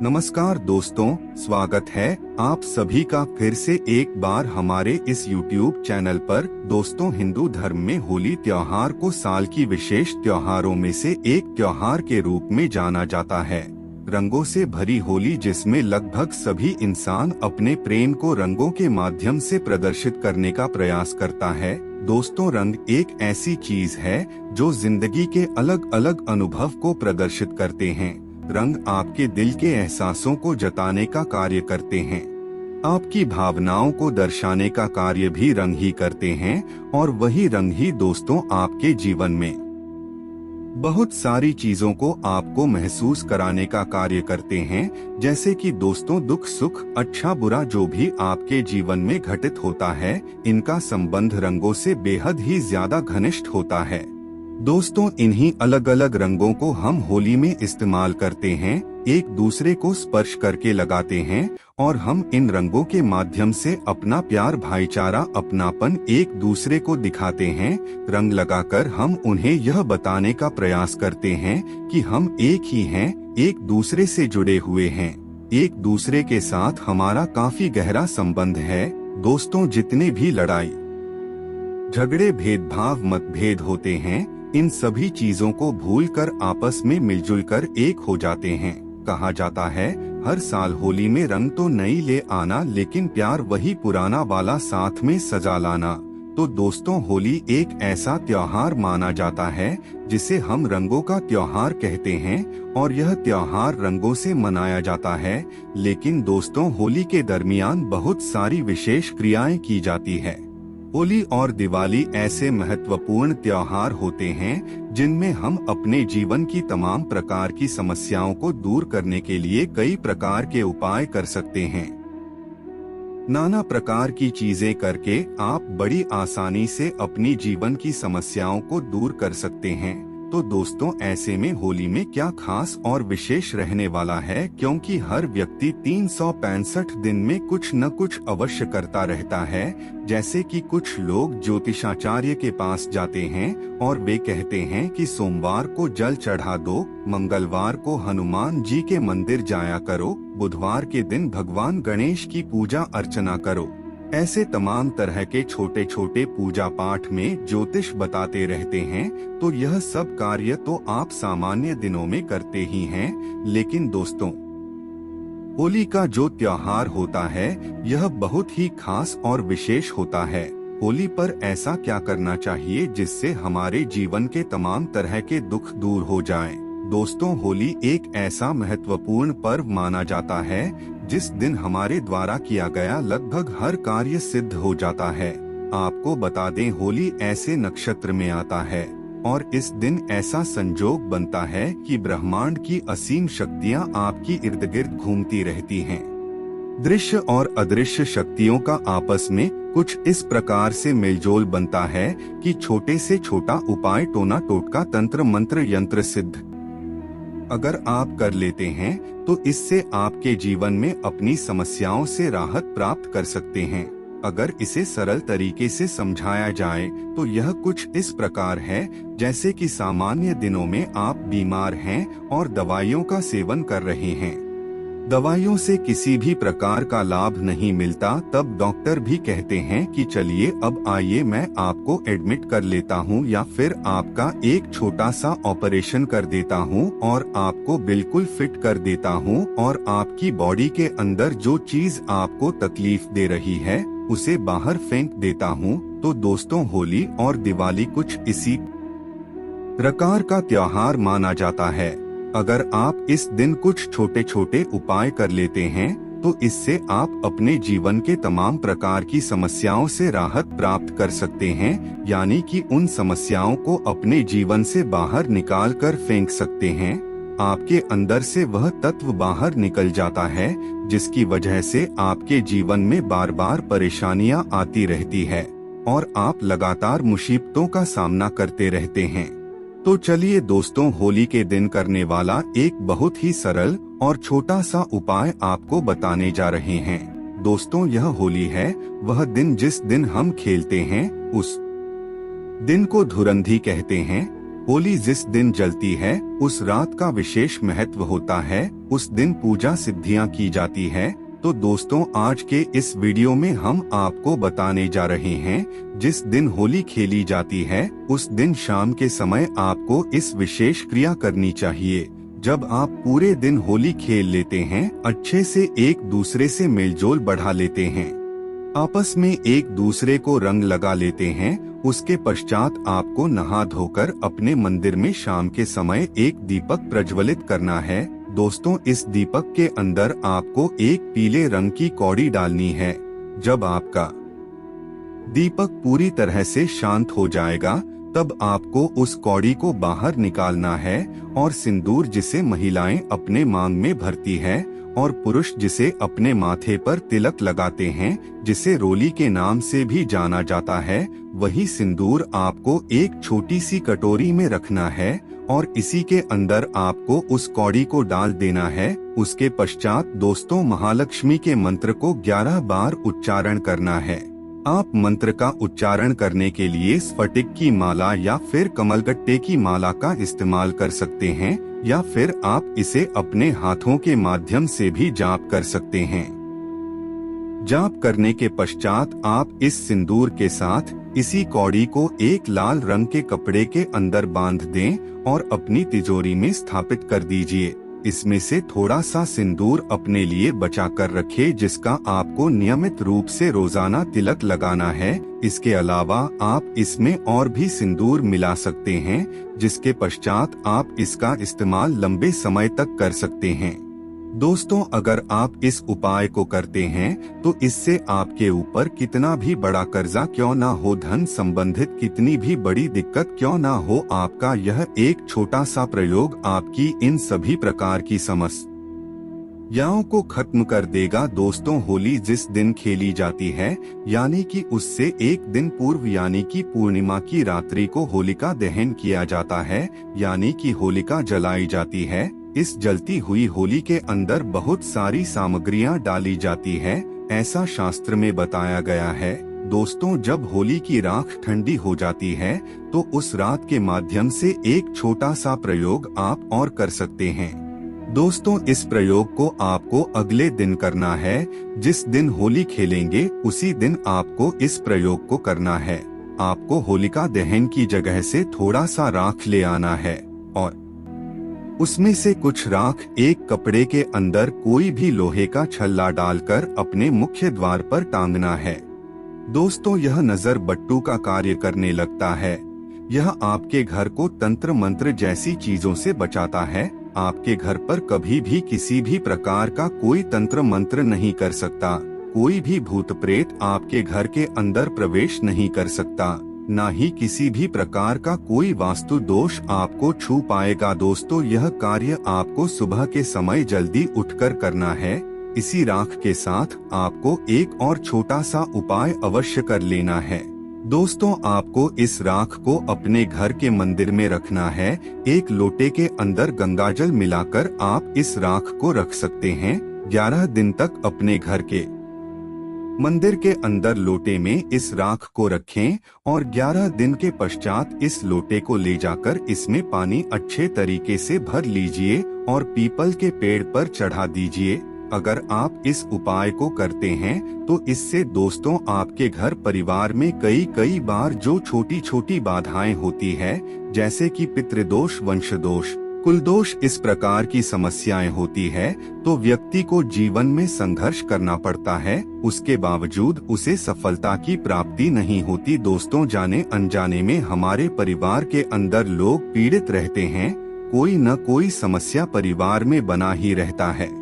नमस्कार दोस्तों, स्वागत है आप सभी का फिर से एक बार हमारे इस YouTube चैनल पर। दोस्तों, हिंदू धर्म में होली त्योहार को साल की विशेष त्योहारों में से एक त्योहार के रूप में जाना जाता है। रंगों से भरी होली जिसमें लगभग सभी इंसान अपने प्रेम को रंगों के माध्यम से प्रदर्शित करने का प्रयास करता है। दोस्तों, रंग एक ऐसी चीज है जो जिंदगी के अलग अलग अनुभव को प्रदर्शित करते हैं। रंग आपके दिल के एहसासों को जताने का कार्य करते हैं। आपकी भावनाओं को दर्शाने का कार्य भी रंग ही करते हैं और वही रंग ही दोस्तों आपके जीवन में बहुत सारी चीजों को आपको महसूस कराने का कार्य करते हैं। जैसे कि दोस्तों, दुख सुख अच्छा बुरा जो भी आपके जीवन में घटित होता है, इनका संबंध रंगों से बेहद ही ज्यादा घनिष्ठ होता है। दोस्तों, इन्हीं अलग अलग रंगों को हम होली में इस्तेमाल करते हैं, एक दूसरे को स्पर्श करके लगाते हैं और हम इन रंगों के माध्यम से अपना प्यार, भाईचारा, अपनापन एक दूसरे को दिखाते हैं। रंग लगाकर हम उन्हें यह बताने का प्रयास करते हैं कि हम एक ही हैं, एक दूसरे से जुड़े हुए हैं, एक दूसरे के साथ हमारा काफी गहरा संबंध है। दोस्तों, जितने भी लड़ाई झगड़े, भेदभाव, मतभेद होते हैं, इन सभी चीजों को भूलकर आपस में मिलजुल कर एक हो जाते हैं। कहा जाता है, हर साल होली में रंग तो नई ले आना, लेकिन प्यार वही पुराना वाला साथ में सजा लाना। तो दोस्तों, होली एक ऐसा त्योहार माना जाता है जिसे हम रंगों का त्योहार कहते हैं और यह त्योहार रंगों से मनाया जाता है। लेकिन दोस्तों, होली के दरमियान बहुत सारी विशेष क्रियाएं की जाती है। होली और दिवाली ऐसे महत्वपूर्ण त्योहार होते हैं जिनमें हम अपने जीवन की तमाम प्रकार की समस्याओं को दूर करने के लिए कई प्रकार के उपाय कर सकते हैं। नाना प्रकार की चीजें करके आप बड़ी आसानी से अपनी जीवन की समस्याओं को दूर कर सकते हैं। तो दोस्तों, ऐसे में होली में क्या खास और विशेष रहने वाला है, क्योंकि हर व्यक्ति 365 दिन में कुछ न कुछ अवश्य करता रहता है। जैसे कि कुछ लोग ज्योतिषाचार्य के पास जाते हैं और वे कहते हैं कि सोमवार को जल चढ़ा दो, मंगलवार को हनुमान जी के मंदिर जाया करो, बुधवार के दिन भगवान गणेश की पूजा अर्चना करो। ऐसे तमाम तरह के छोटे छोटे पूजा पाठ में ज्योतिष बताते रहते हैं। तो यह सब कार्य तो आप सामान्य दिनों में करते ही हैं, लेकिन दोस्तों, होली का जो त्योहार होता है यह बहुत ही खास और विशेष होता है। होली पर ऐसा क्या करना चाहिए जिससे हमारे जीवन के तमाम तरह के दुख दूर हो जाएं? दोस्तों, होली एक ऐसा महत्वपूर्ण पर्व माना जाता है जिस दिन हमारे द्वारा किया गया लगभग हर कार्य सिद्ध हो जाता है। आपको बता दें, होली ऐसे नक्षत्र में आता है और इस दिन ऐसा संजोग बनता है कि ब्रह्मांड की असीम शक्तियां आपकी इर्द गिर्द घूमती रहती हैं। दृश्य और अदृश्य शक्तियों का आपस में कुछ इस प्रकार से मेलजोल बनता है कि छोटे से छोटा उपाय, टोना टोटका, तंत्र मंत्र, यंत्र सिद्ध अगर आप कर लेते हैं तो इससे आपके जीवन में अपनी समस्याओं से राहत प्राप्त कर सकते हैं। अगर इसे सरल तरीके से समझाया जाए तो यह कुछ इस प्रकार है जैसे कि सामान्य दिनों में आप बीमार हैं और दवाइयों का सेवन कर रहे हैं, दवाइयों से किसी भी प्रकार का लाभ नहीं मिलता, तब डॉक्टर भी कहते हैं कि चलिए अब आइए मैं आपको एडमिट कर लेता हूं या फिर आपका एक छोटा सा ऑपरेशन कर देता हूं और आपको बिल्कुल फिट कर देता हूं और आपकी बॉडी के अंदर जो चीज आपको तकलीफ दे रही है उसे बाहर फेंक देता हूं। तो दोस्तों, होली और दिवाली कुछ इसी प्रकार का त्योहार माना जाता है। अगर आप इस दिन कुछ छोटे छोटे उपाय कर लेते हैं तो इससे आप अपने जीवन के तमाम प्रकार की समस्याओं से राहत प्राप्त कर सकते हैं, यानी कि उन समस्याओं को अपने जीवन से बाहर निकाल कर फेंक सकते हैं। आपके अंदर से वह तत्व बाहर निकल जाता है जिसकी वजह से आपके जीवन में बार बार परेशानियां आती रहती है और आप लगातार मुसीबतों का सामना करते रहते हैं। तो चलिए दोस्तों, होली के दिन करने वाला एक बहुत ही सरल और छोटा सा उपाय आपको बताने जा रहे हैं। दोस्तों, यह होली है वह दिन जिस दिन हम खेलते हैं, उस दिन को धुरंधी कहते हैं। होली जिस दिन जलती है उस रात का विशेष महत्व होता है उस दिन पूजा सिद्धियां की जाती है। तो दोस्तों, आज के इस वीडियो में हम आपको बताने जा रहे हैं, जिस दिन होली खेली जाती है उस दिन शाम के समय आपको इस विशेष क्रिया करनी चाहिए। जब आप पूरे दिन होली खेल लेते हैं, अच्छे से एक दूसरे से मेलजोल बढ़ा लेते हैं, आपस में एक दूसरे को रंग लगा लेते हैं, उसके पश्चात आपको नहा धोकर अपने मंदिर में शाम के समय एक दीपक प्रज्वलित करना है। दोस्तों, इस दीपक के अंदर आपको एक पीले रंग की कौड़ी डालनी है। जब आपका दीपक पूरी तरह से शांत हो जाएगा, तब आपको उस कौड़ी को बाहर निकालना है और सिंदूर, जिसे महिलाएं अपने मांग में भरती है और पुरुष जिसे अपने माथे पर तिलक लगाते हैं, जिसे रोली के नाम से भी जाना जाता है, वही सिंदूर आपको एक छोटी सी कटोरी में रखना है और इसी के अंदर आपको उस कौड़ी को डाल देना है। उसके पश्चात दोस्तों, महालक्ष्मी के मंत्र को 11 बार उच्चारण करना है। आप मंत्र का उच्चारण करने के लिए स्फटिक की माला या फिर कमलगट्टे की माला का इस्तेमाल कर सकते हैं, या फिर आप इसे अपने हाथों के माध्यम से भी जाप कर सकते हैं। जाप करने के पश्चात आप इस सिंदूर के साथ इसी कौड़ी को एक लाल रंग के कपड़े के अंदर बांध दें और अपनी तिजोरी में स्थापित कर दीजिए। इसमें से थोड़ा सा सिंदूर अपने लिए बचा कर रखें, जिसका आपको नियमित रूप से रोजाना तिलक लगाना है। इसके अलावा आप इसमें और भी सिंदूर मिला सकते हैं, जिसके पश्चात आप इसका इस्तेमाल लंबे समय तक कर सकते हैं। दोस्तों, अगर आप इस उपाय को करते हैं तो इससे आपके ऊपर कितना भी बड़ा कर्जा क्यों ना हो, धन संबंधित कितनी भी बड़ी दिक्कत क्यों ना हो, आपका यह एक छोटा सा प्रयोग आपकी इन सभी प्रकार की समस्याओं को खत्म कर देगा। दोस्तों, होली जिस दिन खेली जाती है, यानी कि उससे एक दिन पूर्व यानी कि पूर्णिमा की रात्रि को होलिका दहन किया जाता है, यानी कि होलिका जलाई जाती है। इस जलती हुई होली के अंदर बहुत सारी सामग्रियां डाली जाती है, ऐसा शास्त्र में बताया गया है। दोस्तों, जब होली की राख ठंडी हो जाती है तो उस रात के माध्यम से एक छोटा सा प्रयोग आप और कर सकते हैं। दोस्तों, इस प्रयोग को आपको अगले दिन करना है। जिस दिन होली खेलेंगे उसी दिन आपको इस प्रयोग को करना है। आपको होलिका दहन की जगह से थोड़ा सा राख ले आना है और उसमें से कुछ राख एक कपड़े के अंदर कोई भी लोहे का छल्ला डालकर अपने मुख्य द्वार पर टांगना है। दोस्तों, यह नजर बट्टू का कार्य करने लगता है। यह आपके घर को तंत्र मंत्र जैसी चीजों से बचाता है। आपके घर पर कभी भी किसी भी प्रकार का कोई तंत्र मंत्र नहीं कर सकता। कोई भी भूत प्रेत आपके घर के अंदर प्रवेश नहीं कर सकता, ना ही किसी भी प्रकार का कोई वास्तु दोष आपको छू पाएगा। दोस्तों, यह कार्य आपको सुबह के समय जल्दी उठकर करना है। इसी राख के साथ आपको एक और छोटा सा उपाय अवश्य कर लेना है। दोस्तों, आपको इस राख को अपने घर के मंदिर में रखना है। एक लोटे के अंदर गंगाजल मिलाकर आप इस राख को रख सकते हैं। 11 दिन तक अपने घर के मंदिर के अंदर लोटे में इस राख को रखें और 11 दिन के पश्चात इस लोटे को ले जाकर इसमें पानी अच्छे तरीके से भर लीजिए और पीपल के पेड़ पर चढ़ा दीजिए। अगर आप इस उपाय को करते हैं तो इससे दोस्तों, आपके घर परिवार में कई बार जो छोटी छोटी बाधाएं होती है, जैसे कि पितृदोष, वंशदोष, कुलदोष, इस प्रकार की समस्याएं होती है, तो व्यक्ति को जीवन में संघर्ष करना पड़ता है। उसके बावजूद उसे सफलता की प्राप्ति नहीं होती। दोस्तों, जाने अनजाने में हमारे परिवार के अंदर लोग पीड़ित रहते हैं। कोई न कोई समस्या परिवार में बना ही रहता है,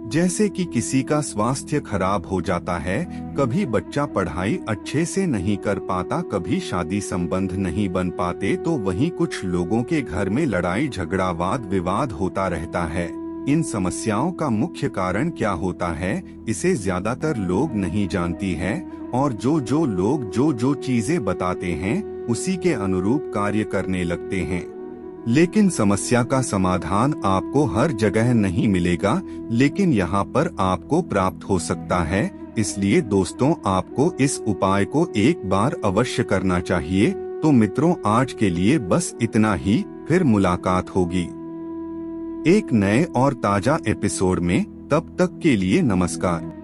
जैसे कि किसी का स्वास्थ्य खराब हो जाता है, कभी बच्चा पढ़ाई अच्छे से नहीं कर पाता, कभी शादी संबंध नहीं बन पाते, तो वहीं कुछ लोगों के घर में लड़ाई झगड़ा वाद विवाद होता रहता है। इन समस्याओं का मुख्य कारण क्या होता है, इसे ज्यादातर लोग नहीं जानती है और जो लोग जो चीजें बताते हैं उसी के अनुरूप कार्य करने लगते हैं। लेकिन समस्या का समाधान आपको हर जगह नहीं मिलेगा, लेकिन यहाँ पर आपको प्राप्त हो सकता है। इसलिए दोस्तों, आपको इस उपाय को एक बार अवश्य करना चाहिए। तो मित्रों, आज के लिए बस इतना ही, फिर मुलाकात होगी। एक नए और ताजा एपिसोड में। तब तक के लिए नमस्कार।